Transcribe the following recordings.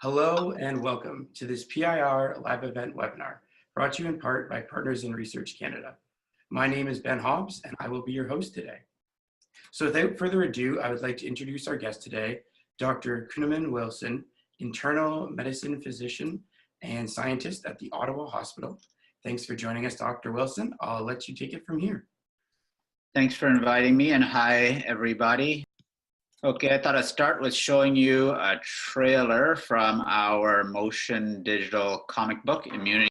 Hello and welcome to this PIR Live Event webinar, brought to you in part by Partners in Research Canada. My name is Ben Hobbs and I will be your host today. So without further ado, I would like to introduce our guest today, Dr. Kumanan Wilson, internal medicine physician and scientist at the Ottawa Hospital. Thanks for joining us, Dr. Wilson. I'll let you take it from here. Thanks for inviting me, and hi, everybody. Okay, I thought I'd start with showing you a trailer from our motion digital comic book, Immunity.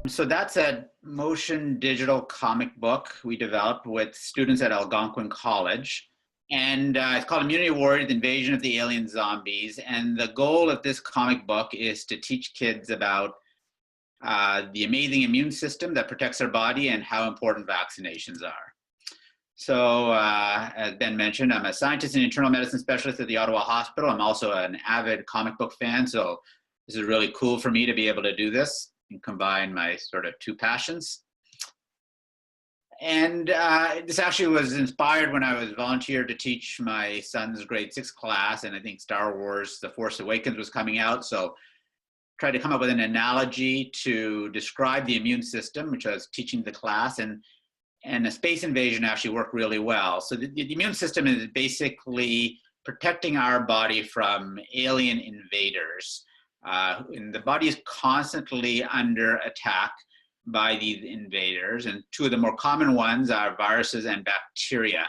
So that's a motion digital comic book we developed with students at Algonquin College. And it's called Immunity Warrior, the Invasion of the Alien Zombies. And the goal of this comic book is to teach kids about the amazing immune system that protects our body and how important vaccinations are. So as Ben mentioned, I'm a scientist and internal medicine specialist at the Ottawa Hospital. I'm also an avid comic book fan. So this is really cool for me to be able to do this and combine my sort of two passions. And this actually was inspired when I was volunteered to teach my son's grade 6 class, and I think Star Wars The Force Awakens was coming out, so tried to come up with an analogy to describe the immune system, which I was teaching the class, and a space invasion actually worked really well. So the immune system is basically protecting our body from alien invaders. And the body is constantly under attack by these invaders, and two of the more common ones are viruses and bacteria.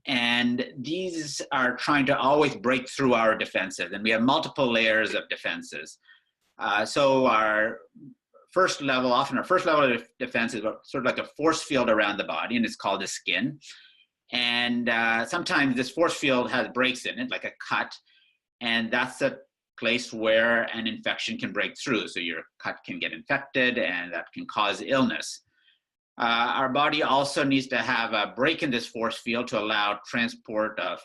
And these are trying to always break through our defenses, and we have multiple layers of defenses. So our first level of defense is sort of like a force field around the body, and it's called the skin. And sometimes this force field has breaks in it, like a cut, and that's a place where an infection can break through. So your cut can get infected and that can cause illness. Our body also needs to have a break in this force field to allow transport of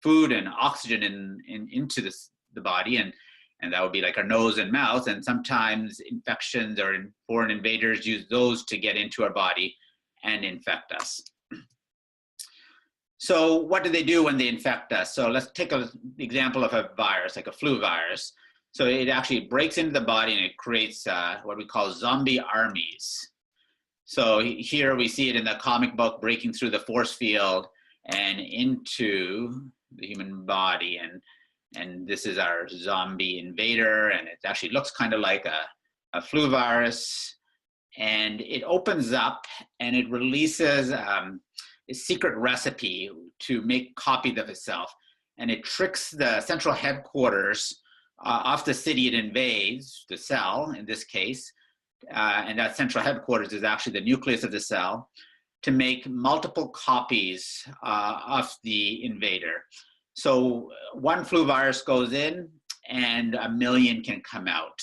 food and oxygen into the body, and that would be like our nose and mouth. And sometimes infections or foreign invaders use those to get into our body and infect us. So what do they do when they infect us? So let's take an example of a virus, like a flu virus. So it actually breaks into the body and it creates what we call zombie armies. So here we see it in the comic book, breaking through the force field and into the human body. And this is our zombie invader, and it actually looks kind of like a flu virus. And it opens up and it releases a secret recipe to make copies of itself, and it tricks the central headquarters of the city it invades, the cell in this case, and that central headquarters is actually the nucleus of the cell, to make multiple copies of the invader. So one flu virus goes in and 1 million can come out.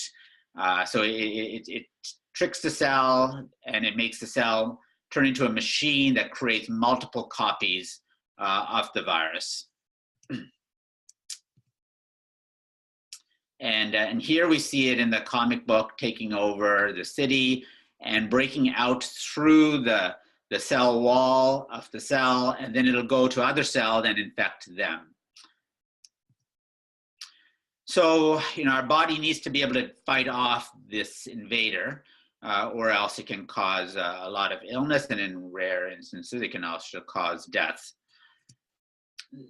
So it tricks the cell and it makes the cell turn into a machine that creates multiple copies of the virus. And here we see it in the comic book taking over the city and breaking out through the cell wall of the cell, and then it'll go to other cells and infect them. So, our body needs to be able to fight off this invader, or else it can cause a lot of illness, and in rare instances, it can also cause death.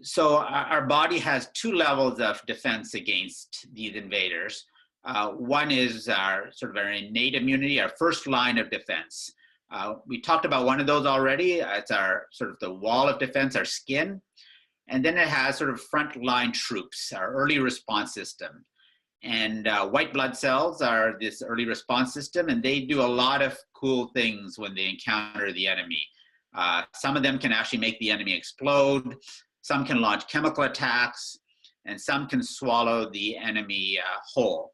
So our body has two levels of defense against these invaders. One is our sort of our innate immunity, our first line of defense. We talked about one of those already. It's our sort of the wall of defense, our skin. And then it has sort of frontline troops, our early response system. And white blood cells are this early response system, and they do a lot of cool things when they encounter the enemy. Some of them can actually make the enemy explode. Some can launch chemical attacks, and some can swallow the enemy whole.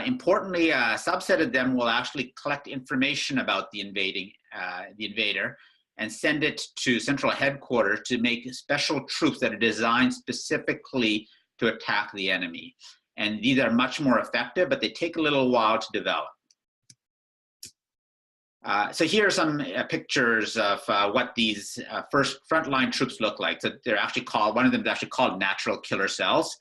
Importantly, a subset of them will actually collect information about the invader and send it to central headquarters to make special troops that are designed specifically to attack the enemy. And these are much more effective, but they take a little while to develop. So here are some pictures of what these first frontline troops look like. So they're actually called, one of them is actually called natural killer cells.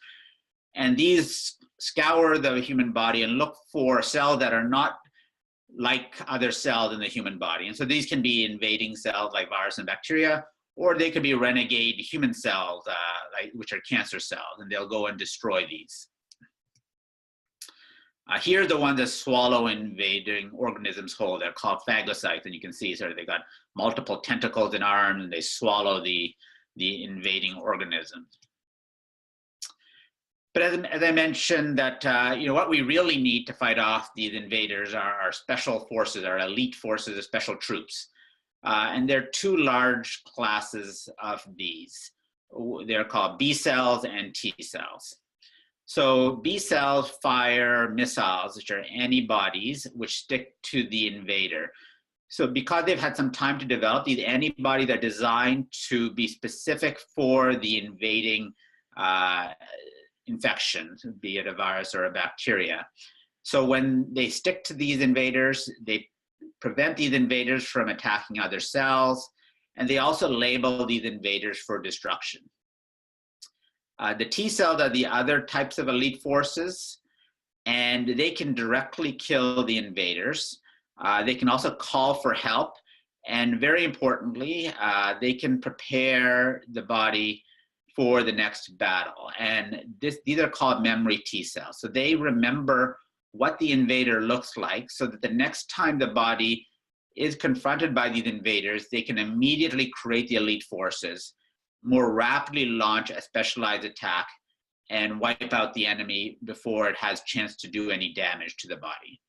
And these scour the human body and look for cells that are not like other cells in the human body. And so these can be invading cells like virus and bacteria, or they could be renegade human cells, which are cancer cells, and they'll go and destroy these. Here are the ones that swallow invading organisms whole. They're called phagocytes, and you can see sort of they got multiple tentacles and arms, and they swallow the invading organism. But as I mentioned, that what we really need to fight off these invaders are our special forces, our elite forces, of special troops. And there are two large classes of these. They're called B cells and T cells. So B cells fire missiles, which are antibodies, which stick to the invader. So because they've had some time to develop, these antibodies are designed to be specific for the invading infection, be it a virus or a bacteria. So when they stick to these invaders, they prevent these invaders from attacking other cells, and they also label these invaders for destruction. The T cells are the other types of elite forces, and they can directly kill the invaders. They can also call for help, and very importantly, they can prepare the body for the next battle. And these are called memory T cells. So they remember what the invader looks like, so that the next time the body is confronted by these invaders, they can immediately create the elite forces, more rapidly launch a specialized attack, and wipe out the enemy before it has a chance to do any damage to the body.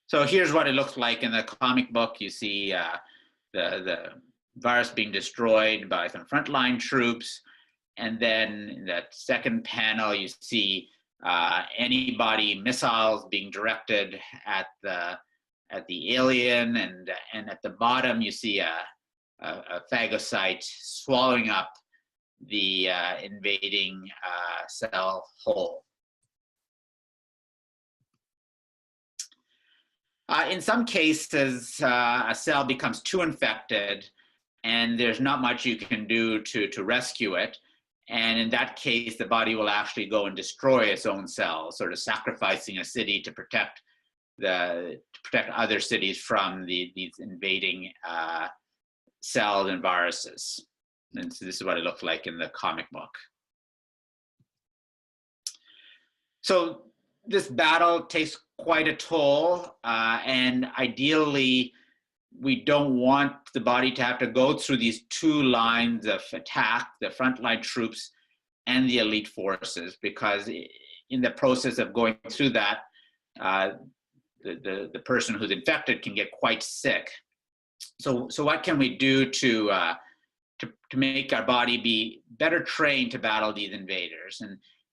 So here's what it looks like in the comic book. You see the virus being destroyed by some frontline troops. And then in that second panel, you see antibody missiles being directed at the alien. And at the bottom, you see a phagocyte swallowing up the invading cell whole. In some cases, a cell becomes too infected and there's not much you can do to rescue it. And in that case, the body will actually go and destroy its own cells, sort of sacrificing a city to protect other cities from these invading cells and viruses. And so this is what it looked like in the comic book. So this battle takes quite a toll, and ideally, we don't want the body to have to go through these two lines of attack, the frontline troops and the elite forces, because in the process of going through that, the person who's infected can get quite sick. So what can we do to make our body be better trained to battle these invaders?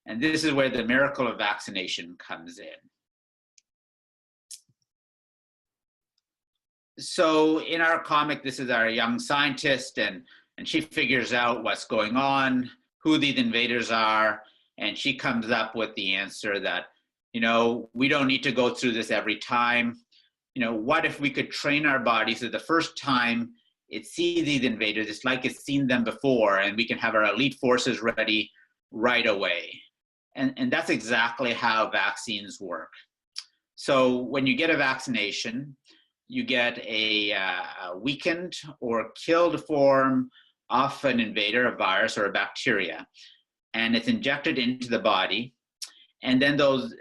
And this is where the miracle of vaccination comes in. So in our comic, this is our young scientist, and she figures out what's going on, who these invaders are, and she comes up with the answer that, we don't need to go through this every time. What if we could train our body so the first time it sees these invaders, it's like it's seen them before, and we can have our elite forces ready right away. And that's exactly how vaccines work. So when you get a vaccination, you get a weakened or killed form of an invader, a virus or a bacteria, and it's injected into the body. And then those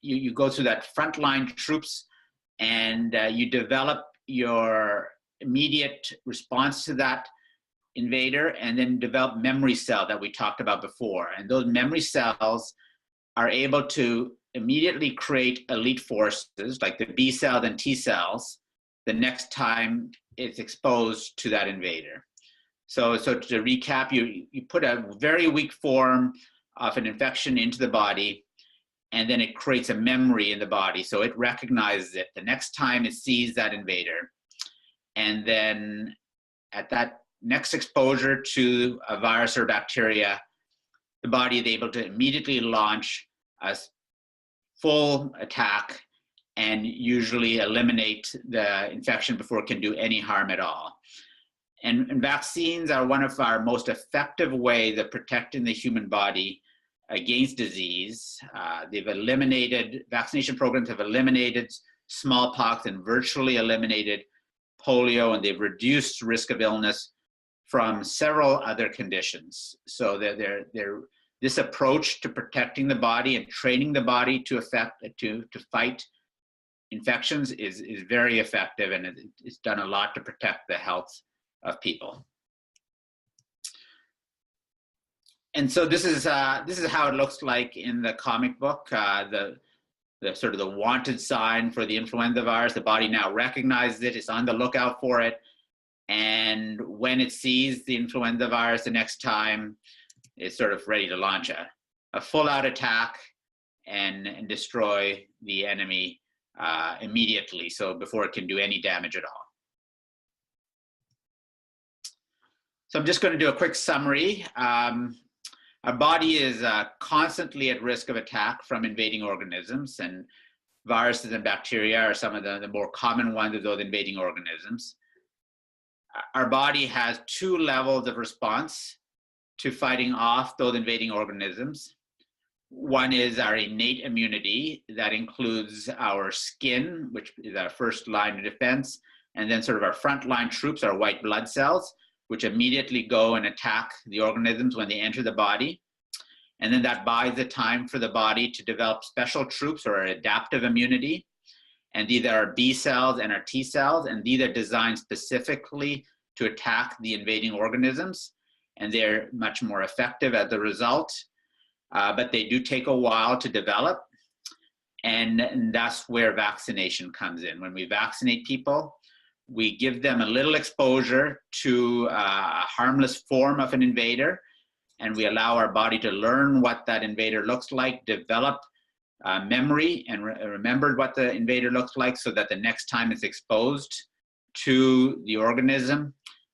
you go through that frontline troops, and you develop your immediate response to that invader, and then develop memory cell that we talked about before. And those memory cells are able to immediately create elite forces like the B cells and T cells the next time it's exposed to that invader. So to recap, you put a very weak form of an infection into the body, and then it creates a memory in the body. So it recognizes it the next time it sees that invader. And then at that next exposure to a virus or bacteria, the body is able to immediately launch a full attack and usually eliminate the infection before it can do any harm at all. And vaccines are one of our most effective ways of protecting the human body against disease. Vaccination programs have eliminated smallpox and virtually eliminated polio, and they've reduced risk of illness from several other conditions. So this approach to protecting the body and training the body to fight infections is very effective, and it's done a lot to protect the health of people. And so this is how it looks like in the comic book. The sort of the wanted sign for the influenza virus. The body now recognizes it. It's on the lookout for it. And when it sees the influenza virus the next time, it's sort of ready to launch a full-out attack and destroy the enemy immediately, so before it can do any damage at all. So I'm just going to do a quick summary. Our body is constantly at risk of attack from invading organisms, and viruses and bacteria are some of the more common ones of those invading organisms. Our body has two levels of response to fighting off those invading organisms. One is our innate immunity that includes our skin, which is our first line of defense, and then sort of our frontline troops, our white blood cells, which immediately go and attack the organisms when they enter the body. And then that buys the time for the body to develop special troops or adaptive immunity. And these are our B cells and our T cells, and these are designed specifically to attack the invading organisms. And they're much more effective as a result, but they do take a while to develop. And that's where vaccination comes in. When we vaccinate people, we give them a little exposure to a harmless form of an invader, and we allow our body to learn what that invader looks like, develop memory and remember what the invader looks like, so that the next time it's exposed to the organism,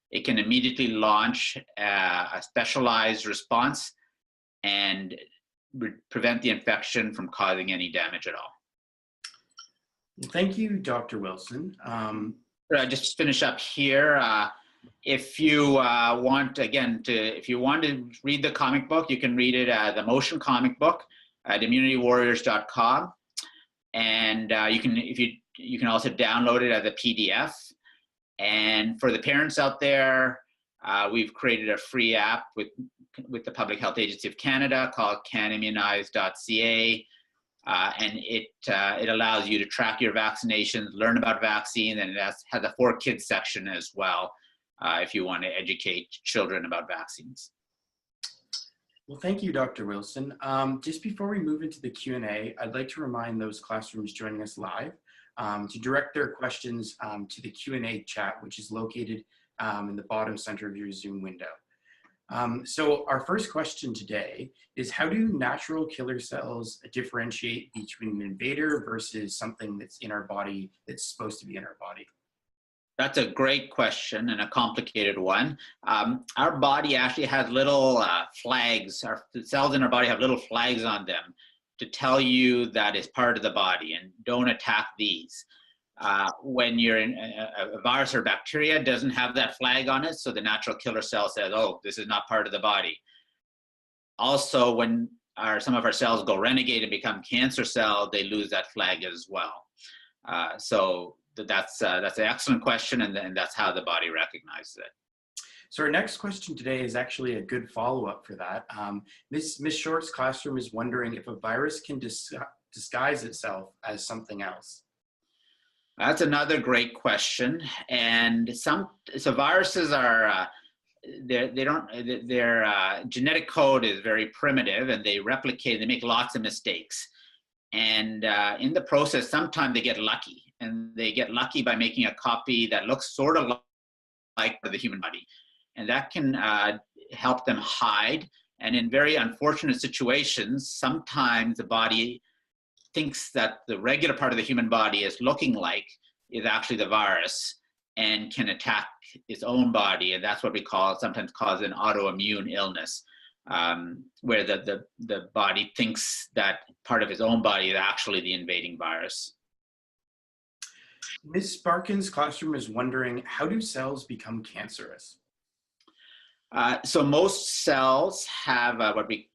it can immediately launch a specialized response and prevent the infection from causing any damage at all. Thank you, Dr. Wilson. Just finish up here. If you want to read the comic book, you can read it as the motion comic book at immunitywarriors.com, and you can also download it as a PDF. And for the parents out there, we've created a free app with the Public Health Agency of Canada called canimmunize.ca. And it allows you to track your vaccinations, learn about vaccines, and it has a For Kids section as well if you want to educate children about vaccines. Well, thank you, Dr. Wilson. Just before we move into the Q&A, I'd like to remind those classrooms joining us live to direct their questions to the Q&A chat, which is located in the bottom center of your Zoom window. So our first question today is, how do natural killer cells differentiate between an invader versus something that's in our body that's supposed to be in our body? That's a great question and a complicated one. Our body actually has little flags. The cells in our body have little flags on them to tell you that it's part of the body and don't attack these. When you're in a virus or bacteria, doesn't have that flag on it, so the natural killer cell says, oh, this is not part of the body. Also, when some of our cells go renegade and become cancer cells, they lose that flag as well. So that's an excellent question, and that's how the body recognizes it. So our next question today is actually a good follow-up for that. Ms. Short's classroom is wondering if a virus can disguise itself as something else? That's another great question. And so viruses are, their genetic code is very primitive, and they replicate, they make lots of mistakes. And in the process, sometimes they get lucky, and they get lucky by making a copy that looks sort of like the human body. And that can help them hide. And in very unfortunate situations, sometimes the body thinks that the regular part of the human body is looking like is actually the virus and can attack its own body. And that's what we sometimes cause an autoimmune illness, where the body thinks that part of its own body is actually the invading virus. Ms. Barkin's classroom is wondering, how do cells become cancerous? So most cells have what we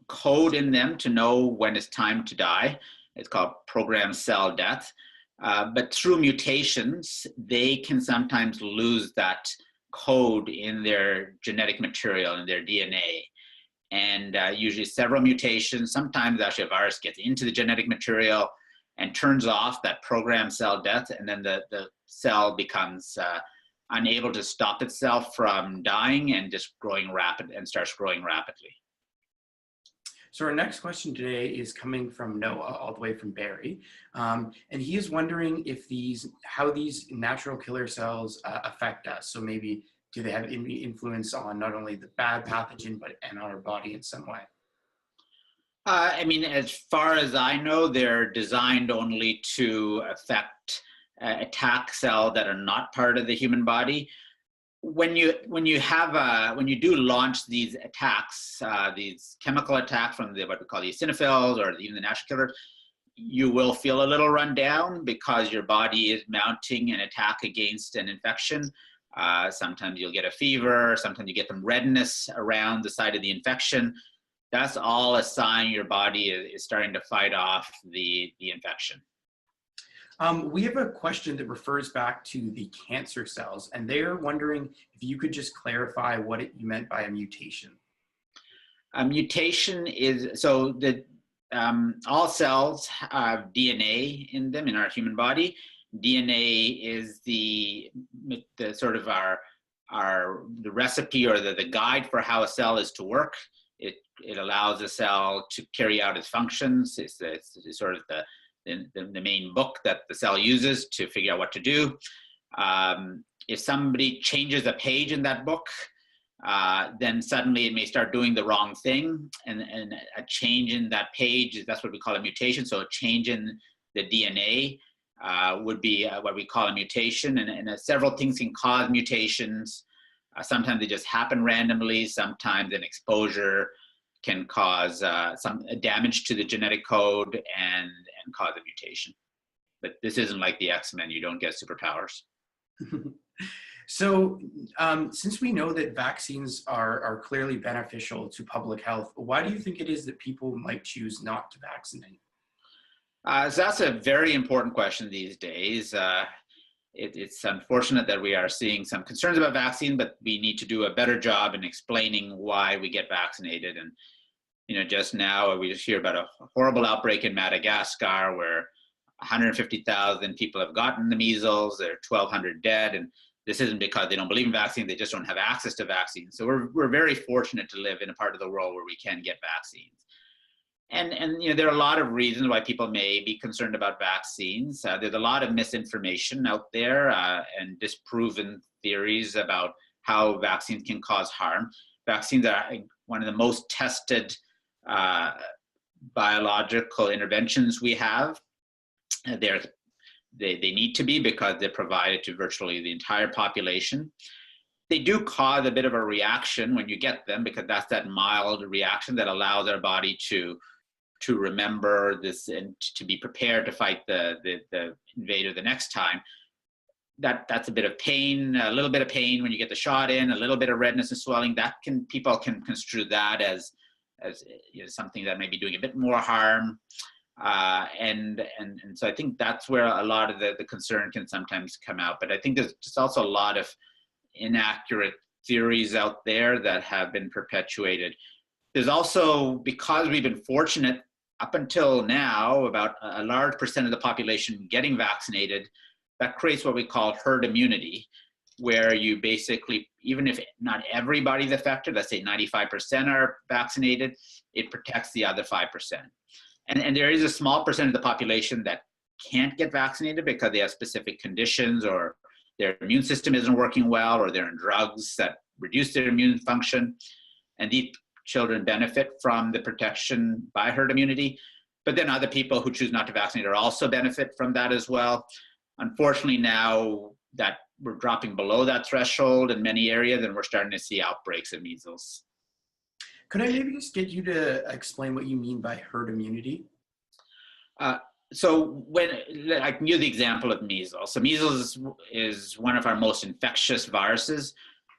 code in them to know when it's time to die. It's called programmed cell death. But through mutations, they can sometimes lose that code in their genetic material, in their DNA. And usually several mutations, sometimes actually a virus gets into the genetic material and turns off that programmed cell death, and then the cell becomes unable to stop itself from dying and just starts growing rapidly. So our next question today is coming from Noah, all the way from Barrie, and he is wondering how these natural killer cells affect us. So maybe do they have any influence on not only the bad pathogen, but on our body in some way? I mean, as far as I know, they're designed only to attack cells that are not part of the human body. When you do launch these attacks, these chemical attacks from what we call the eosinophils or even the natural killers, you will feel a little run down because your body is mounting an attack against an infection. Sometimes you'll get a fever, sometimes you get some redness around the site of the infection. That's all a sign your body is starting to fight off the infection. We have a question that refers back to the cancer cells, and they're wondering if you could just clarify what you meant by a mutation. A mutation is, so that all cells have DNA in them in our human body. DNA is the sort of the recipe or the guide for how a cell is to work. It allows a cell to carry out its functions. It's sort of the main book that the cell uses to figure out what to do. If somebody changes a page in that book, then suddenly it may start doing the wrong thing. And a change in that page, that's what we call a mutation. So a change in the DNA would be what we call a mutation. And several things can cause mutations. Sometimes they just happen randomly. Sometimes an exposure can cause some damage to the genetic code and cause a mutation. But this isn't like the X-Men, you don't get superpowers. So since we know that vaccines are clearly beneficial to public health, why do you think it is that people might choose not to vaccinate? So that's a very important question these days. It's unfortunate that we are seeing some concerns about vaccine, but we need to do a better job in explaining why we get vaccinated. And just now we just hear about a horrible outbreak in Madagascar where 150,000 people have gotten the measles. There are 1,200 dead, and this isn't because they don't believe in vaccines; they just don't have access to vaccines. So we're very fortunate to live in a part of the world where we can get vaccines. And there are a lot of reasons why people may be concerned about vaccines. There's a lot of misinformation out there and disproven theories about how vaccines can cause harm. Vaccines are one of the most tested biological interventions we have. They need to be because they're provided to virtually the entire population. They do cause a bit of a reaction when you get them because that's that mild reaction that allows our body to remember this and to be prepared to fight the invader the next time. That's a bit of pain, a little bit of pain when you get the shot in, a little bit of redness and swelling. People can construe that as something that may be doing a bit more harm. And so I think that's where a lot of the concern can sometimes come out. But I think there's just also a lot of inaccurate theories out there that have been perpetuated. There's also, because we've been fortunate up until now, about a large percent of the population getting vaccinated, that creates what we call herd immunity, where you basically, even if not everybody's affected, let's say 95% are vaccinated, it protects the other 5%. And there is a small percent of the population that can't get vaccinated because they have specific conditions, or their immune system isn't working well, or they're on drugs that reduce their immune function. And these children benefit from the protection by herd immunity. But then other people who choose not to vaccinate are also benefit from that as well. Unfortunately, now that we're dropping below that threshold in many areas, and we're starting to see outbreaks of measles. Could I maybe just get you to explain what you mean by herd immunity? So when I can use the example of measles. So measles is one of our most infectious viruses.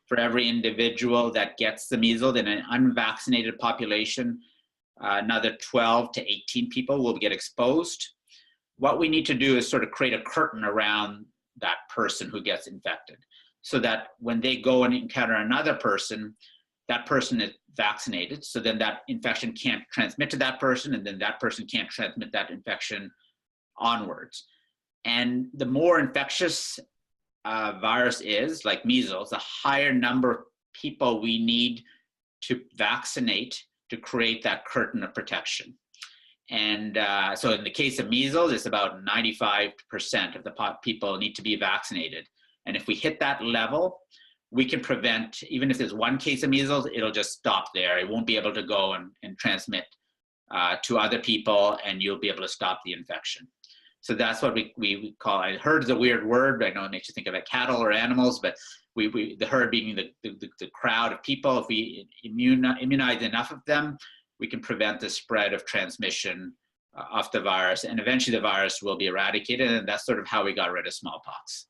For every individual that gets the measles in an unvaccinated population, another 12 to 18 people will get exposed. What we need to do is sort of create a curtain around that person who gets infected, so that when they go and encounter another person, that person is vaccinated, so then that infection can't transmit to that person, and then that person can't transmit that infection onwards. And the more infectious virus is, like measles, the higher number of people we need to vaccinate to create that curtain of protection. And so in the case of measles, it's about 95% of the people need to be vaccinated. And if we hit that level, we can prevent, even if there's one case of measles, it'll just stop there. It won't be able to go and transmit to other people, and you'll be able to stop the infection. So that's what we call, herd is a weird word. I know it makes you think of like cattle or animals, but the herd being the crowd of people. If we immunize enough of them, we can prevent the spread of transmission of the virus, and eventually the virus will be eradicated, and that's sort of how we got rid of smallpox.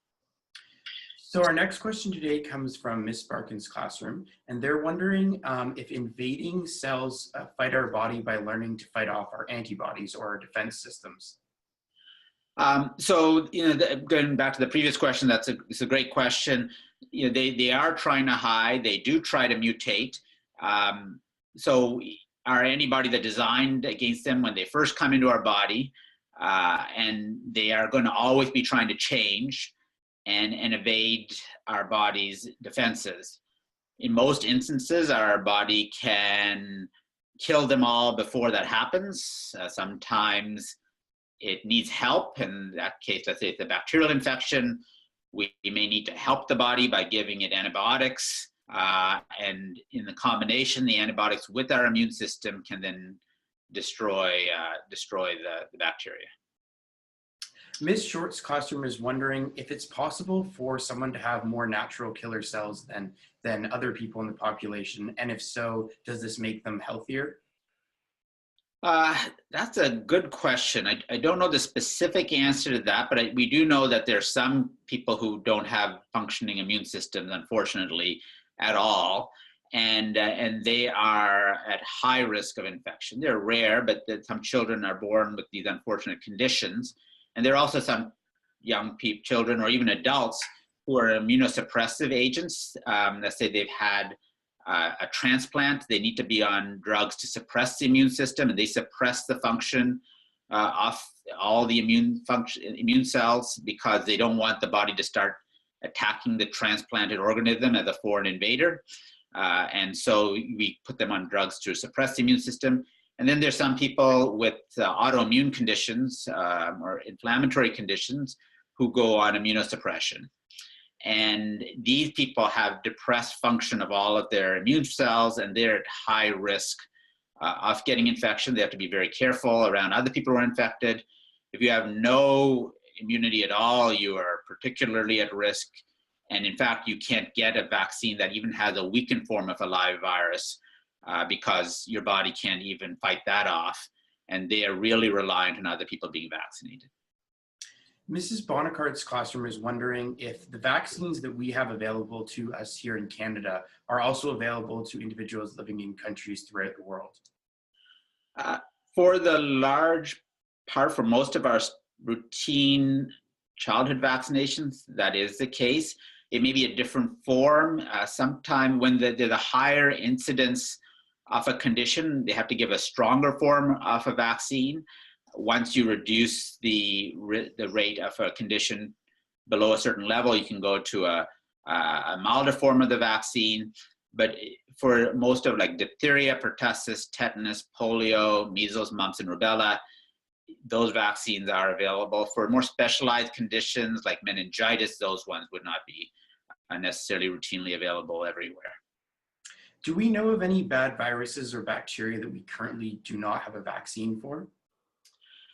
So our next question today comes from Ms. Barkin's classroom, and they're wondering if invading cells fight our body by learning to fight off our antibodies or our defense systems. So, going back to the previous question, it's a great question. They are trying to hide. They do try to mutate. So our antibodies are designed against them when they first come into our body, and they are going to always be trying to change and evade our body's defenses. In most instances, our body can kill them all before that happens. Sometimes it needs help. In that case, let's say it's a bacterial infection, we may need to help the body by giving it antibiotics. And in the combination, the antibiotics with our immune system can then destroy the bacteria. Ms. Short's classroom is wondering if it's possible for someone to have more natural killer cells than other people in the population, and if so, does this make them healthier? That's a good question. I don't know the specific answer to that, but we do know that there are some people who don't have functioning immune systems, unfortunately, at all, and they are at high risk of infection. They're rare, but some children are born with these unfortunate conditions. And there are also some young children or even adults who are immunosuppressive agents. Let's say they've had a transplant. They need to be on drugs to suppress the immune system, and they suppress the function of all the immune cells because they don't want the body to start attacking the transplanted organism as a foreign invader. And so we put them on drugs to suppress the immune system. And then there's some people with autoimmune conditions or inflammatory conditions who go on immunosuppression. And these people have depressed function of all of their immune cells, and they're at high risk of getting infection. They have to be very careful around other people who are infected. If you have no immunity at all, you are particularly at risk. And in fact, you can't get a vaccine that even has a weakened form of a live virus because your body can't even fight that off. And they are really reliant on other people being vaccinated. Mrs. Bonacart's classroom is wondering if the vaccines that we have available to us here in Canada are also available to individuals living in countries throughout the world. For the large part, for most of our routine childhood vaccinations, that is the case. It may be a different form. Sometime when there's a higher incidence of a condition, they have to give a stronger form of a vaccine. Once you reduce the rate of a condition below a certain level, you can go to a milder form of the vaccine. But for most of like diphtheria, pertussis, tetanus, polio, measles, mumps, and rubella, those vaccines are available. For more specialized conditions like meningitis, those ones would not be necessarily routinely available everywhere. Do we know of any bad viruses or bacteria that we currently do not have a vaccine for?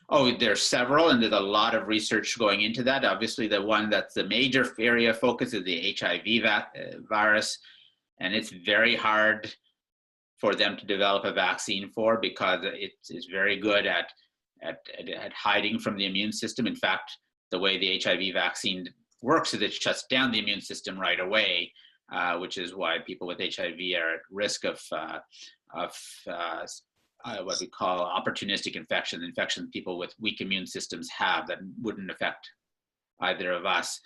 Oh, there's several, and there's a lot of research going into that. Obviously, the one that's the major area of focus is the HIV virus, and it's very hard for them to develop a vaccine for because it's very good at hiding from the immune system. In fact, the way the HIV vaccine works is it shuts down the immune system right away, which is why people with HIV are at risk of what we call opportunistic infections people with weak immune systems have that wouldn't affect either of us.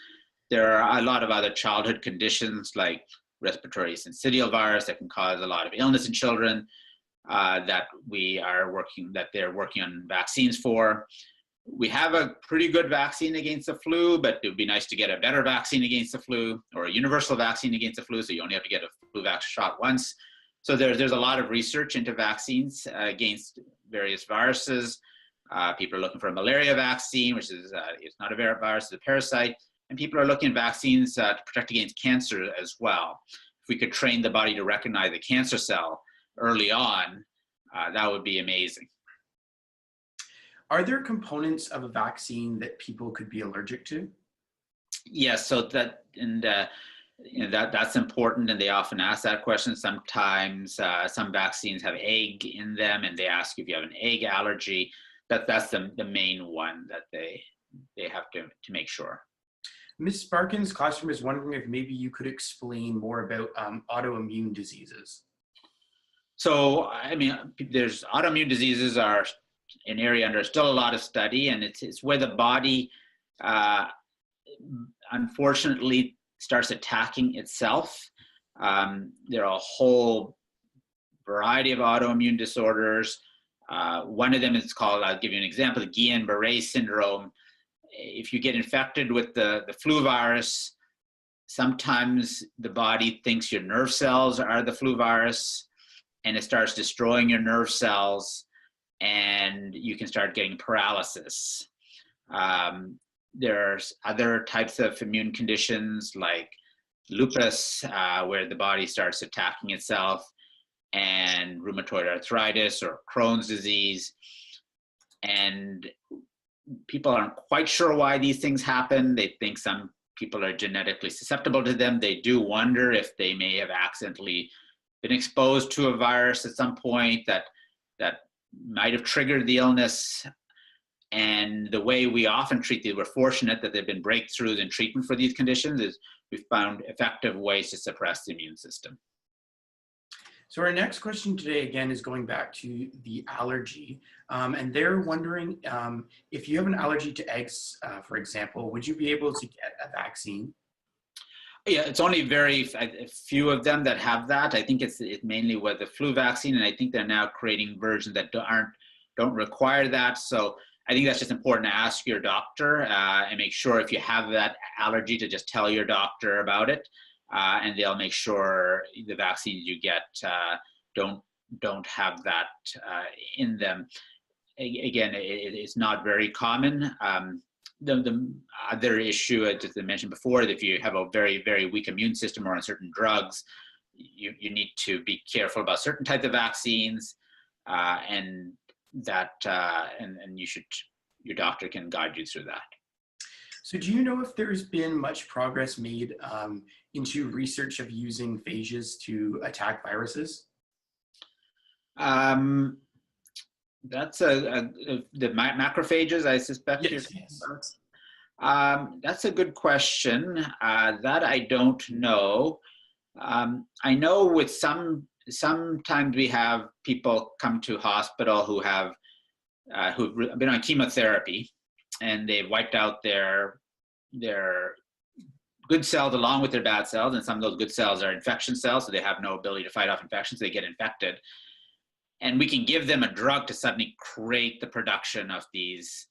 There are a lot of other childhood conditions like respiratory syncytial virus that can cause a lot of illness in children that they're working on vaccines for. We have a pretty good vaccine against the flu, but it would be nice to get a better vaccine against the flu or a universal vaccine against the flu, so you only have to get a flu vaccine shot once. So there's a lot of research into vaccines against various viruses. People are looking for a malaria vaccine, which is it's not a virus, it's a parasite. And people are looking at vaccines to protect against cancer as well. If we could train the body to recognize a cancer cell early on, that would be amazing. Are there components of a vaccine that people could be allergic to? Yes, so that's important, and they often ask that question. Sometimes some vaccines have egg in them, and they ask if you have an egg allergy. That's the main one that they have to make sure. Ms. Sparkin's classroom is wondering if maybe you could explain more about autoimmune diseases. So, I mean, there's autoimmune diseases are an area under still a lot of study, and it's where the body, unfortunately, starts attacking itself. There are a whole variety of autoimmune disorders. One of them is called, I'll give you an example, the Guillain-Barré syndrome. If you get infected with the flu virus, sometimes the body thinks your nerve cells are the flu virus, and it starts destroying your nerve cells, and you can start getting paralysis. There's other types of immune conditions like lupus, where the body starts attacking itself, and rheumatoid arthritis or Crohn's disease. And people aren't quite sure why these things happen. They think some people are genetically susceptible to them. They do wonder if they may have accidentally been exposed to a virus at some point that might have triggered the illness. And the way we often treat these, we're fortunate that there have been breakthroughs in treatment for these conditions, is we've found effective ways to suppress the immune system. So our next question today, again, is going back to the allergy. And they're wondering if you have an allergy to eggs, for example, would you be able to get a vaccine? Yeah, it's only very few of them that have that. I think it's mainly with the flu vaccine, and I think they're now creating versions that don't require that. So I think that's just important to ask your doctor and make sure if you have that allergy to just tell your doctor about it, and they'll make sure the vaccines you get don't have that in them. Again, it's not very common. The other issue, as I mentioned before, that if you have a very, very weak immune system or on certain drugs, you need to be careful about certain types of vaccines, and your doctor can guide you through that. So do you know if there's been much progress made into research of using phages to attack viruses? That's the macrophages, I suspect. Yes. That's a good question. That I don't know. I know with sometimes we have people come to hospital who've been on chemotherapy, and they've wiped out their good cells along with their bad cells, and some of those good cells are infection cells, so they have no ability to fight off infections. They get infected. and we can give them a drug to suddenly create the production of these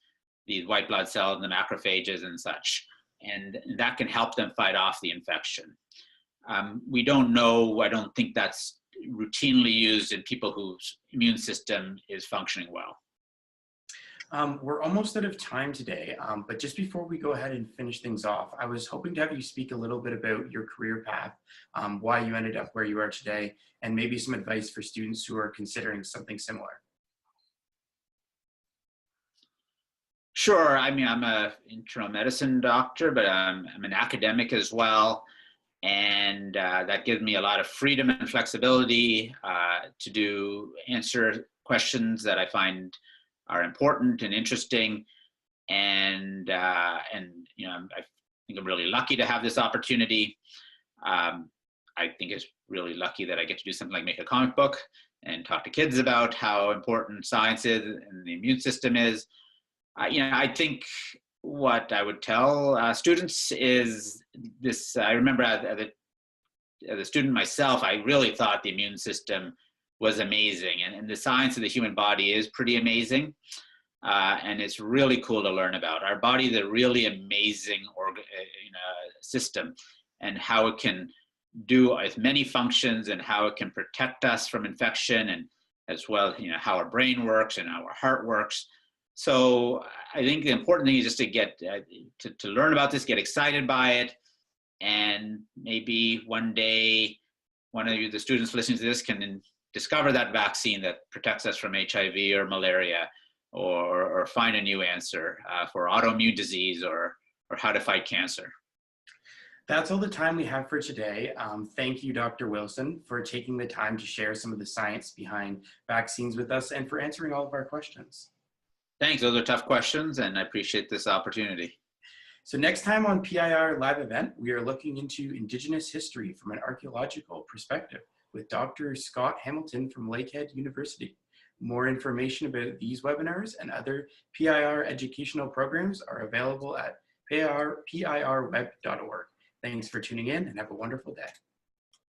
white blood cells and the macrophages and such. And that can help them fight off the infection. We don't know, I don't think that's routinely used in people whose immune system is functioning well. We're almost out of time today, but just before we go ahead and finish things off, I was hoping to have you speak a little bit about your career path, why you ended up where you are today, and maybe some advice for students who are considering something similar. Sure, I mean, I'm an internal medicine doctor, but I'm an academic as well. And that gives me a lot of freedom and flexibility to answer questions that I find are important and interesting. And I think I'm really lucky to have this opportunity. I think it's really lucky that I get to do something like make a comic book and talk to kids about how important science is and the immune system is. I think what I would tell students is this. I remember as a student myself, I really thought the immune system was amazing, and the science of the human body is pretty amazing, and it's really cool to learn about. Our body is a really amazing system, and how it can do as many functions, and how it can protect us from infection, and as well, how our brain works and how our heart works. So I think the important thing is just to get to learn about this, get excited by it, and maybe one day one of the students listening to this can discover that vaccine that protects us from HIV or malaria, or find a new answer for autoimmune disease or how to fight cancer. That's all the time we have for today. Thank you, Dr. Wilson, for taking the time to share some of the science behind vaccines with us and for answering all of our questions. Thanks, those are tough questions, and I appreciate this opportunity. So next time on PIR Live Event, we are looking into Indigenous history from an archaeological perspective with Dr. Scott Hamilton from Lakehead University. More information about these webinars and other PIR educational programs are available at pirweb.org. Thanks for tuning in and have a wonderful day.